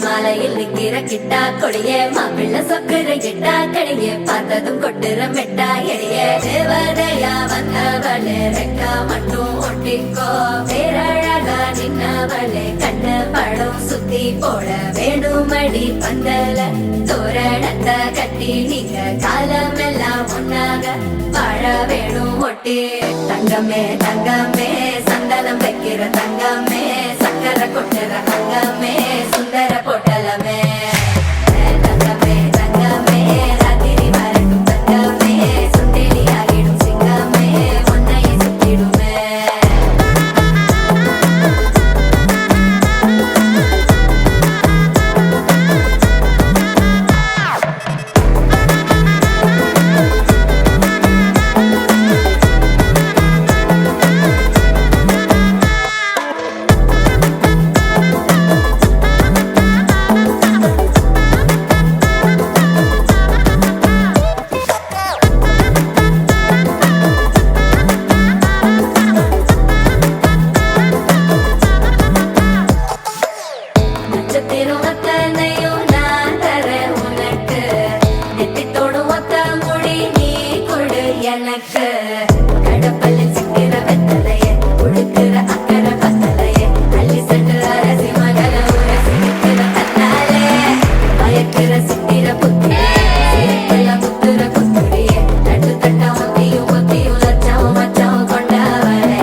மாலையில் நிக்கிற கிட்டா கொடிய மாப்பிள்ள சொக்குற கிட்டா கடிய பார்த்ததும் கொட்டுற மெட்டா எடிய தேவதையா வந்தவளே ரெக்கா மட்டும் ஒட்டிக்கோ பேரழகா நின்னவளே கண்ணு படம் சுத்தி போட வேணுமடி பந்தல தோரணத்தை கட்டி நீங்க காலமெல்லாம் ஒன்னாக வாழ வேணும் ஒட்டி தங்கமே தங்கமே சந்தனம் வைக்கிற தங்கமே சக்கர கொட்டுற தங்கமே சுந்தர பொட்டலமே தங்கமே தங்கமே ராத்திரி வரட்டும் தங்கமே சுண்டெலி ஆகிடும் சிங்கமே ஒன்னையை சுத்திடுமே கடப்பல்ல சிக்கிற வெத்தலைய உடுக்கிற அக்கற பத்தலைய அள்ளி சண்டு அரசி மகள உரசி நிற்கிற தன்னாலே மயக்கிற சித்திர புத்திர சிரிப்புல புத்துற புத்துரிய தட்டு தட்டா ஒத்தியும் ஒத்தியும் லட்சம் மச்சம் கொண்டவளே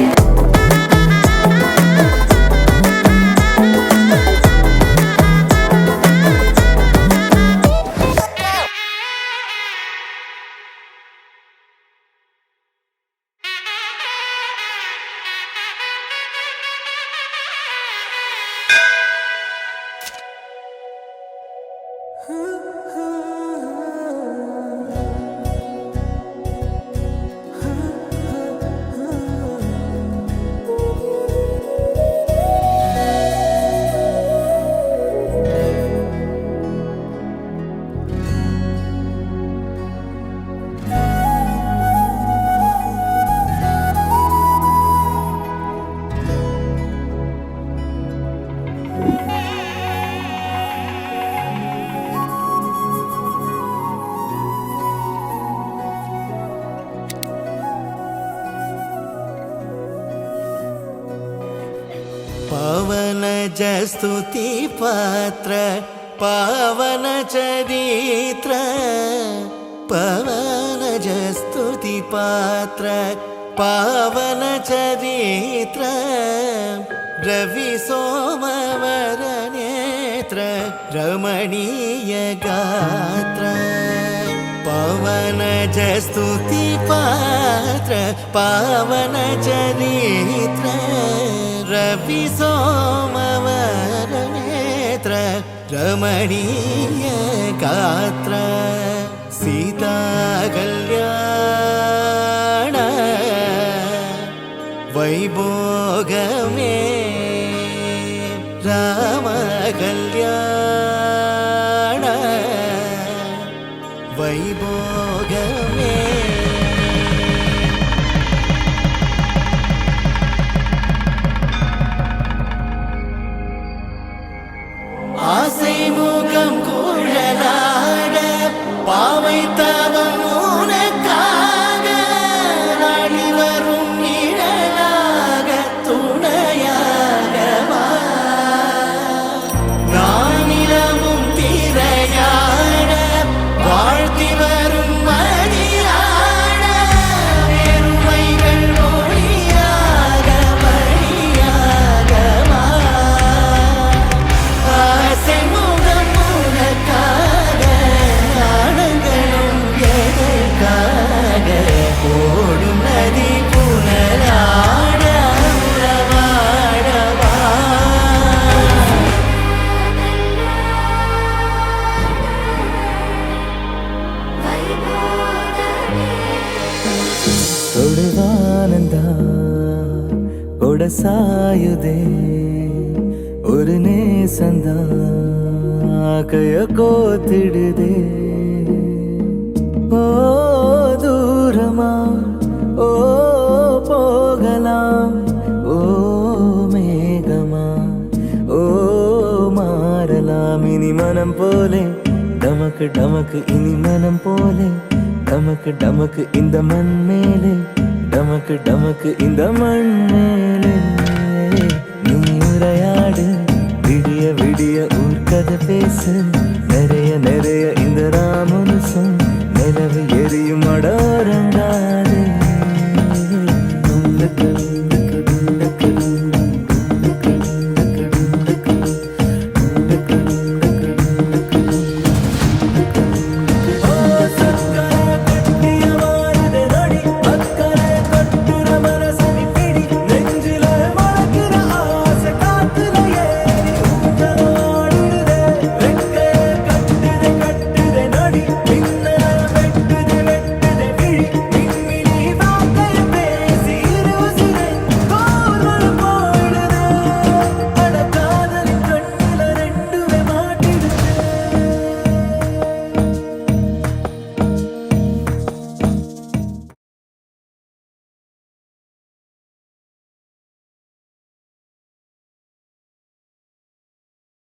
पवनज स्तुति पात्र पावन चरित्र पवनज स्तुति पात्र पावन चरित्र रवि सोमवर नेत्र रमणीय गात्र पवनज स्तुति पात्र पावन चरित्र रवि सोमवर नेत्र रमणीय गात्र सीता कल्याण वैभोगमे राम कल्याण वैभोगमे ஆசை முகம் குழலாட பாவை தவம் உனக்காக நாடி வரும் நிழலாக துணையாக வா. நானிலமும் திரையாட வாழ்த்தி வரும் மதியாட பெருமைகள் ஒளியாக வழியாக வா. ஆசை முகம் உனக்காக ஆனந்தனும் எதற்காக ஓடும் நதி புனலாட உறவாடவா. தொடுவானந்தா கொட சாயுதே ஒரு நேசந்தா கைய கோத்திடுதே. ஓ தூரமா ஓ போகலாம் ஓ மேகமா ஓ மாறலாம் இனி மனம் போலே டமக்கு டமக்கு இனி மனம் போலே டமக்கு டமக்கு இந்த மண் மேலே டமக்கு டமக்கு இந்த மண் மேலே. நீ உரையாடு விடிய விடிய ஊர்க்கதை பேசு நிறைய நிறைய இந்த ராமனுசம் நிலவு எரியும் அட